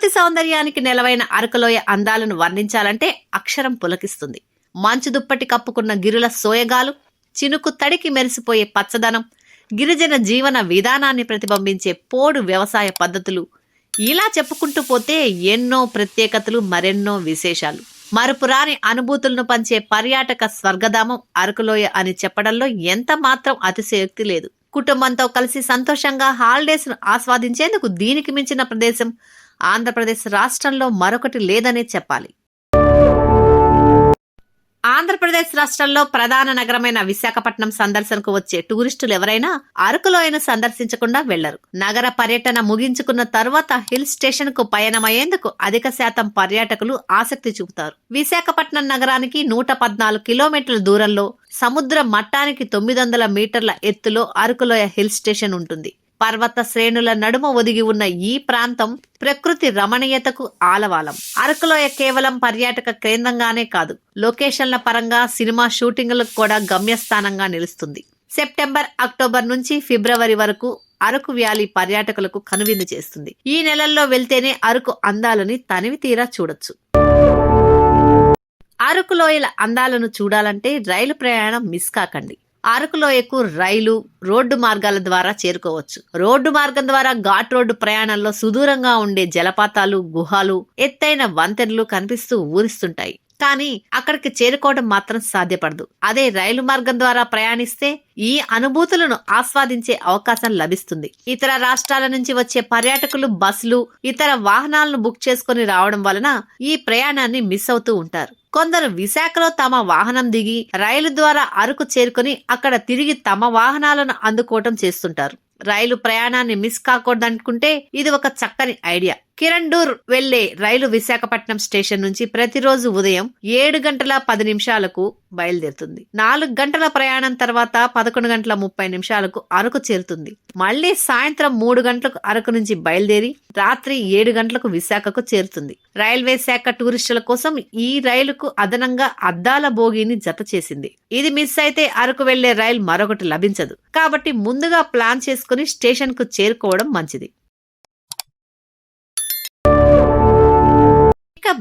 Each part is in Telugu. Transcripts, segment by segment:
ప్రకృతి సౌందర్యానికి నెలవైన అరకులోయ అందాలను వర్ణించాలంటే అక్షరం పులకిస్తుంది. మంచు దుప్పటి కప్పుకున్న గిరుల సోయగాలు, చినుకు తడికి మెరిసిపోయే పచ్చదనం, గిరిజన జీవన విధానాన్ని ప్రతిబింబించే పోడు వ్యవసాయ పద్ధతులు, ఇలా చెప్పుకుంటూ పోతే ఎన్నో ప్రత్యేకతలు, మరెన్నో విశేషాలు. మరుపురాని అనుభూతులను పంచే పర్యాటక స్వర్గధామం అరకులోయ అని చెప్పడంలో ఎంత మాత్రం అతిశయోక్తి లేదు. కుటుంబంతో కలిసి సంతోషంగా హాలిడేస్ ను ఆస్వాదించేందుకు దీనికి మించిన ప్రదేశం ఆంధ్రప్రదేశ్ రాష్ట్రంలో మరొకటి లేదనే చెప్పాలి. ఆంధ్రప్రదేశ్ రాష్ట్రంలో ప్రధాన నగరమైన విశాఖపట్నం సందర్శనకు వచ్చే టూరిస్టులు ఎవరైనా అరకులోయను సందర్శించకుండా వెళ్లరు. నగర పర్యటన ముగించుకున్న తరువాత హిల్ స్టేషన్ కు పయనమయ్యేందుకు అధిక శాతం పర్యాటకులు ఆసక్తి చూపుతారు. విశాఖపట్నం నగరానికి 114 కిలోమీటర్ల దూరంలో సముద్ర మట్టానికి 900 మీటర్ల ఎత్తులో అరకులోయ హిల్ స్టేషన్ ఉంటుంది. పర్వత శ్రేణుల నడుమ ఒదిగి ఉన్న ఈ ప్రాంతం ప్రకృతి రమణీయతకు ఆలవాలం. అరకులోయ కేవలం పర్యాటక కేంద్రంగానే కాదు, లొకేషన్ల పరంగా సినిమా షూటింగ్లకు కూడా గమ్యస్థానంగా నిలుస్తుంది. సెప్టెంబర్, అక్టోబర్ నుంచి ఫిబ్రవరి వరకు అరకు వ్యాలీ పర్యాటకులకు కనువిందు చేస్తుంది. ఈ నెలల్లో వెళ్తేనే అరకు అందాలని తనివి తీరా చూడొచ్చు. అరకులోయల అందాలను చూడాలంటే రైలు ప్రయాణం మిస్ కాకండి. అరకులోయకు రైలు, రోడ్డు మార్గాల ద్వారా చేరుకోవచ్చు. రోడ్డు మార్గం ద్వారా ఘాట్ రోడ్డు ప్రయాణంలో సుదూరంగా ఉండే జలపాతాలు, గుహలు, ఎత్తైన వంతెనలు కనిపిస్తూ ఊరిస్తుంటాయి. కానీ అక్కడికి చేరుకోవడం మాత్రం సాధ్యపడదు. అదే రైలు మార్గం ద్వారా ప్రయాణిస్తే ఈ అనుభూతులను ఆస్వాదించే అవకాశం లభిస్తుంది. ఇతర రాష్ట్రాల నుంచి వచ్చే పర్యాటకులు బస్సులు, ఇతర వాహనాలను బుక్ చేసుకుని రావడం వలన ఈ ప్రయాణాన్ని మిస్ అవుతూ ఉంటారు. కొందరు విశాఖలో తమ వాహనం దిగి రైలు ద్వారా అరకు చేరుకుని అక్కడ తిరిగి తమ వాహనాలను అందుకోవటం చేస్తుంటారు. రైలు ప్రయాణాన్ని మిస్ కాకూడదనుకుంటే ఇది ఒక చక్కని ఐడియా. కిరణ్డూర్ వెళ్లే రైలు విశాఖపట్నం స్టేషన్ నుంచి ప్రతిరోజు ఉదయం 7:10 బయలుదేరుతుంది. 4 గంటల ప్రయాణం తర్వాత 11:30 అరకు చేరుతుంది. మళ్లీ సాయంత్రం 3 గంటలకు అరకు నుంచి బయలుదేరి రాత్రి 7 గంటలకు విశాఖకు చేరుతుంది. రైల్వే శాఖ టూరిస్టుల కోసం ఈ రైలుకు అదనంగా అద్దాల బోగీని జత చేసింది. ఇది మిస్ అయితే అరకు వెళ్లే రైలు మరొకటి లభించదు. కాబట్టి ముందుగా ప్లాన్ చేసుకుని స్టేషన్ కు చేరుకోవడం మంచిది.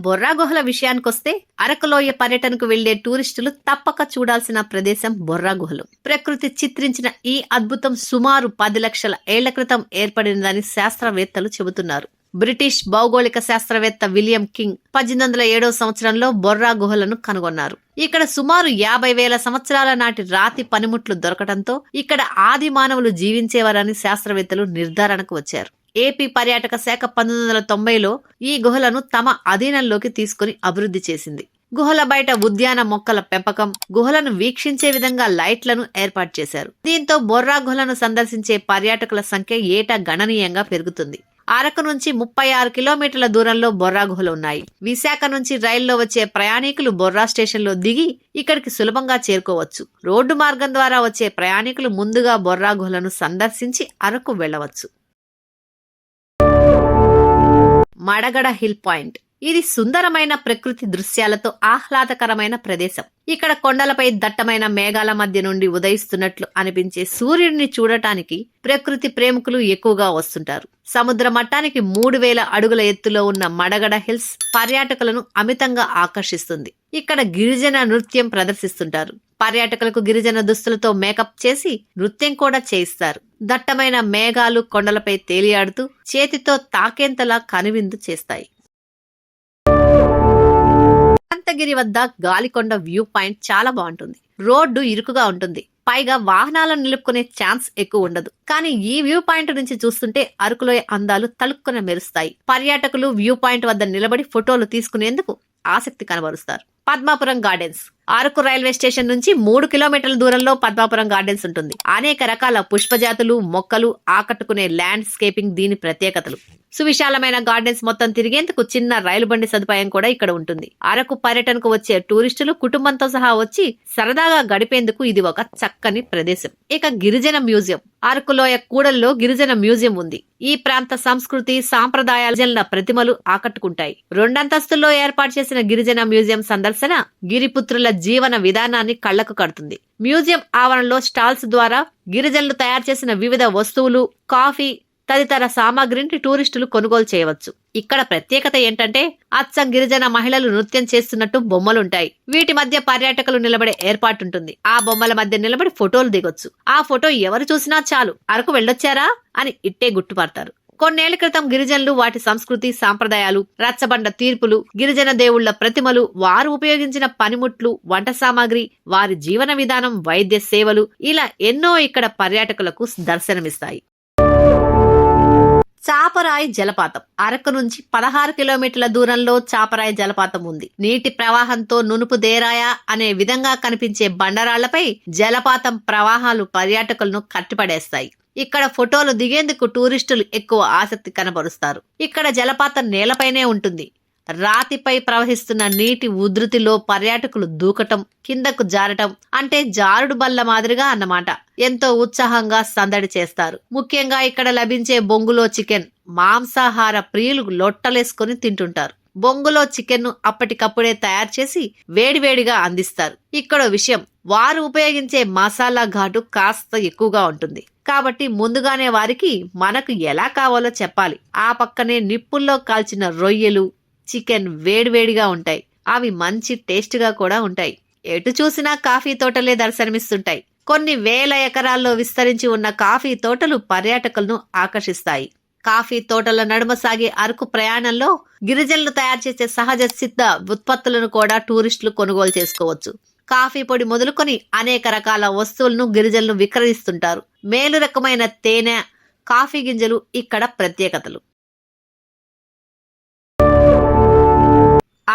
బొర్రా గుహల విషయానికొస్తే అరకులోయ పర్యటనకు వెళ్లే టూరిస్టులు తప్పక చూడాల్సిన ప్రదేశం బొర్రా గుహలు. ప్రకృతి చిత్రించిన ఈ అద్భుతం సుమారు 10 లక్షల ఏళ్ల క్రితం ఏర్పడినదని శాస్త్రవేత్తలు చెబుతున్నారు. బ్రిటిష్ భౌగోళిక శాస్త్రవేత్త విలియం కింగ్ 1807 సంవత్సరంలో బొర్రా గుహలను కనుగొన్నారు. ఇక్కడ సుమారు 50,000 సంవత్సరాల నాటి రాతి పనిముట్లు దొరకడంతో ఇక్కడ ఆది మానవులు జీవించేవారని శాస్త్రవేత్తలు నిర్ధారణకు వచ్చారు. ఏపీ పర్యాటక శాఖ 1990లో ఈ గుహలను తమ అధీనంలోకి తీసుకుని అభివృద్ధి చేసింది. గుహల బయట ఉద్యాన మొక్కల పెంపకం, గుహలను వీక్షించే విధంగా లైట్లను ఏర్పాటు చేశారు. దీంతో బొర్రా గుహలను సందర్శించే పర్యాటకుల సంఖ్య ఏటా గణనీయంగా పెరుగుతుంది. అరకు నుంచి 36 కిలోమీటర్ల దూరంలో బొర్రా గుహలు ఉన్నాయి. విశాఖ నుంచి రైల్లో వచ్చే ప్రయాణికులు బొర్రా స్టేషన్లో దిగి ఇక్కడికి సులభంగా చేరుకోవచ్చు. రోడ్డు మార్గం ద్వారా వచ్చే ప్రయాణికులు ముందుగా బొర్రా గుహలను సందర్శించి అరకు వెళ్లవచ్చు. Madagada hill point. ఇది సుందరమైన ప్రకృతి దృశ్యాలతో ఆహ్లాదకరమైన ప్రదేశం. ఇక్కడ కొండలపై దట్టమైన మేఘాల మధ్య నుండి ఉదయిస్తున్నట్లు అనిపించే సూర్యుడిని చూడటానికి ప్రకృతి ప్రేమికులు ఎక్కువగా వస్తుంటారు. సముద్ర మట్టానికి 3000 అడుగుల ఎత్తులో ఉన్న మడగడ హిల్స్ పర్యాటకులను అమితంగా ఆకర్షిస్తుంది. ఇక్కడ గిరిజన నృత్యం ప్రదర్శిస్తుంటారు. పర్యాటకులకు గిరిజన దుస్తులతో మేకప్ చేసి నృత్యం కూడా చేయిస్తారు. దట్టమైన మేఘాలు కొండలపై తేలియాడుతూ చేతితో తాకేంతలా కనువిందు చేస్తాయి. అనంతగిరి వద్ద గాలికొండ వ్యూ పాయింట్ చాలా బాగుంటుంది. రోడ్డు ఇరుకుగా ఉంటుంది. పైగా వాహనాలను నిలుపుకునే ఛాన్స్ ఎక్కువ ఉండదు. కానీ ఈ వ్యూ పాయింట్ నుంచి చూస్తుంటే అరకులోయ అందాలు తలుక్కున మెరుస్తాయి. పర్యాటకులు వ్యూ పాయింట్ వద్ద నిలబడి ఫోటోలు తీసుకునేందుకు ఆసక్తి కనబరుస్తారు. Padmapuram gardens. Araku railway station నుంచి 3 కిలోమీటర్ల దూరంలో పద్మాపురం గార్డెన్స్ ఉంటుంది. అనేక రకాల పుష్పజాతులు, మొక్కలు ఆకట్టుకునే ల్యాండ్ స్కేపింగ్ దీని ప్రత్యేకతలు. సువిశాలమైన గార్డెన్స్ మొత్తం తిరిగేందుకు చిన్న రైలు బండి సదుపాయం కూడా ఇక్కడ ఉంటుంది. అరకు పర్యటనకు వచ్చే టూరిస్టులు కుటుంబంతో సహా వచ్చి సరదాగా గడిపేందుకు ఇది ఒక చక్కని ప్రదేశం. ఇక గిరిజన మ్యూజియం. అరకులోయ కూడల్లో గిరిజన మ్యూజియం ఉంది. ఈ ప్రాంత సంస్కృతి, సాంప్రదాయాల ప్రతిమలు ఆకట్టుకుంటాయి. 2 అంతస్తుల్లో ఏర్పాటు చేసిన గిరిజన మ్యూజియం సందర్శన గిరిపుత్రుల జీవన విధానాన్ని కళ్లకు కడుతుంది. మ్యూజియం ఆవరణలో స్టాల్స్ ద్వారా గిరిజనులు తయారు చేసిన వివిధ వస్తువులు, కాఫీ, తదితర సామాగ్రిని టూరిస్టులు కొనుగోలు చేయవచ్చు. ఇక్కడ ప్రత్యేకత ఏంటంటే అచ్చం గిరిజన మహిళలు నృత్యం చేస్తున్నట్టు బొమ్మలుంటాయి. వీటి మధ్య పర్యాటకులు నిలబడే ఏర్పాటుంటుంది. ఆ బొమ్మల మధ్య నిలబడి ఫోటోలు దిగొచ్చు. ఆ ఫోటో ఎవరు చూసినా చాలు అరకు వెళ్ళొచ్చారా అని ఇట్టే గుర్తుపడతారు. కొన్నేళ్ల క్రితం గిరిజనులు వాటి సంస్కృతి, సాంప్రదాయాలు, రచ్చబండ తీర్పులు, గిరిజన దేవుళ్ల ప్రతిమలు, వారు ఉపయోగించిన పనిముట్లు, వంట సామాగ్రి, వారి జీవన విధానం, వైద్య సేవలు ఇలా ఎన్నో ఇక్కడ పర్యాటకులకు దర్శనమిస్తాయి. చాపరాయి జలపాతం. అరకు నుంచి 16 కిలోమీటర్ల దూరంలో చాపరాయి జలపాతం ఉంది. నీటి ప్రవాహంతో నునుపు దేరాయ అనే విధంగా కనిపించే బండరాళ్లపై జలపాతం ప్రవాహాలు పర్యాటకులను కట్టిపడేస్తాయి. ఇక్కడ ఫోటోలు దిగేందుకు టూరిస్టులు ఎక్కువ ఆసక్తి కనబరుస్తారు. ఇక్కడ జలపాతం నేలపైనే ఉంటుంది. రాతిపై ప్రవహిస్తున్న నీటి ఉధృతిలో పర్యాటకులు దూకటం, కిందకు జారటం అంటే జారుడు బల్ల మాదిరిగా అన్నమాట. ఎంతో ఉత్సాహంగా సందడి చేస్తారు. ముఖ్యంగా ఇక్కడ లభించే బొంగులో చికెన్ మాంసాహార ప్రియులు లొట్టలేసుకుని తింటుంటారు. బొంగులో చికెన్ ను అప్పటికప్పుడే తయారు చేసి వేడివేడిగా అందిస్తారు. ఇక్కడ విషయం, వారు ఉపయోగించే మసాలా ఘాటు కాస్త ఎక్కువగా ఉంటుంది. కాబట్టి ముందుగానే వారికి మనకు ఎలా కావాలో చెప్పాలి. ఆ పక్కనే నిప్పుల్లో కాల్చిన రొయ్యలు, చికెన్ వేడివేడిగా ఉంటాయి. అవి మంచి టేస్ట్ గా కూడా ఉంటాయి. ఎటు చూసినా కాఫీ తోటలే దర్శనమిస్తుంటాయి. కొన్ని వేల ఎకరాల్లో విస్తరించి ఉన్న కాఫీ తోటలు పర్యాటకులను ఆకర్షిస్తాయి. కాఫీ తోటల నడుమ సాగే అరకు ప్రయాణంలో గిరిజనులు తయారు చేసే సహజ సిద్ధ ఉత్పత్తులను కూడా టూరిస్టులు కొనుగోలు చేసుకోవచ్చు. కాఫీ పొడి మొదలుకొని అనేక రకాల వస్తువులను గిరిజనులు విక్రయిస్తుంటారు. మేలు రకమైన తేనె, కాఫీ గింజలు ఇక్కడ ప్రత్యేకతలు.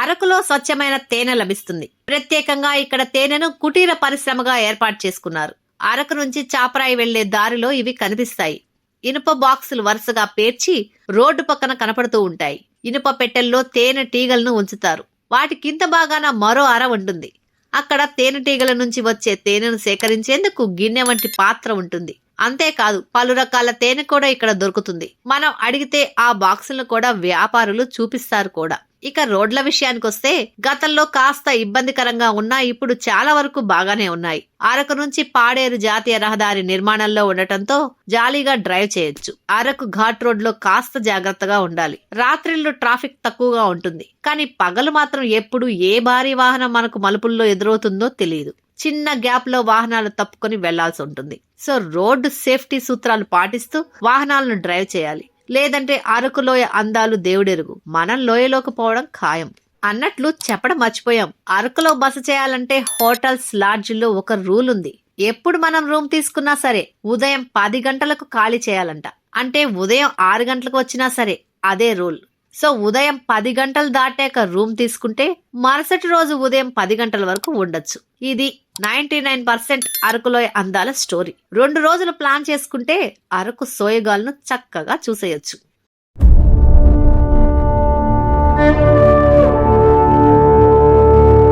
అరకులో స్వచ్ఛమైన తేనె లభిస్తుంది. ప్రత్యేకంగా ఇక్కడ తేనెను కుటీర పరిశ్రమగా ఏర్పాటు చేసుకున్నారు. అరకు నుంచి చాపరాయి వెళ్లే దారిలో ఇవి కనిపిస్తాయి. ఇనుప బాక్సులు వరుసగా పేర్చి రోడ్డు పక్కన కనపడుతూ ఉంటాయి. ఇనుప పెట్టెల్లో తేనె టీగలను ఉంచుతారు. వాటి కింద భాగాన మరో అర ఉంటుంది. అక్కడ తేనెటీగల నుంచి వచ్చే తేనెను సేకరించేందుకు గిన్నె వంటి పాత్ర ఉంటుంది. అంతేకాదు పలు రకాల తేనె కూడా ఇక్కడ దొరుకుతుంది. మనం అడిగితే ఆ బాక్సులను కూడా వ్యాపారులు చూపిస్తారు కూడా. ఇక రోడ్ల విషయానికొస్తే గతంలో కాస్త ఇబ్బందికరంగా ఉన్నా ఇప్పుడు చాలా వరకు బాగానే ఉన్నాయి. అరకు నుంచి పాడేరు జాతీయ రహదారి నిర్మాణంలో ఉండటంతో జాలీగా డ్రైవ్ చేయొచ్చు. అరకు ఘాట్ రోడ్ లో కాస్త జాగ్రత్తగా ఉండాలి. రాత్రిళ్ళు ట్రాఫిక్ తక్కువగా ఉంటుంది. కానీ పగలు మాత్రం ఎప్పుడు ఏ భారీ వాహనం మనకు మలుపుల్లో ఎదురవుతుందో తెలియదు. చిన్న గ్యాప్ లో వాహనాలు తప్పుకొని వెళ్లాల్సి ఉంటుంది. సో రోడ్డు సేఫ్టీ సూత్రాలు పాటిస్తూ వాహనాలను డ్రైవ్ చేయాలి. లేదంటే అరకు లోయ అందాలు దేవుడెరుగు, మనం లోయలోకి పోవడం ఖాయం. అన్నట్లు చెప్పడం మర్చిపోయాం. అరకులో బస చేయాలంటే హోటల్స్, లాడ్జిల్లో ఒక రూల్ ఉంది. ఎప్పుడు మనం రూమ్ తీసుకున్నా సరే ఉదయం 10 గంటలకు ఖాళీ చేయాలంట. అంటే ఉదయం 6 గంటలకు వచ్చినా సరే అదే రూల్. సో ఉదయం 10 గంటలు దాటాక రూమ్ తీసుకుంటే మరుసటి రోజు ఉదయం 10 గంటల వరకు ఉండొచ్చు. ఇది 99% అరకులోయ అందాల స్టోరీ. 2 రోజులు ప్లాన్ చేసుకుంటే అరకు సోయగాలను చక్కగా చూసేయొచ్చు.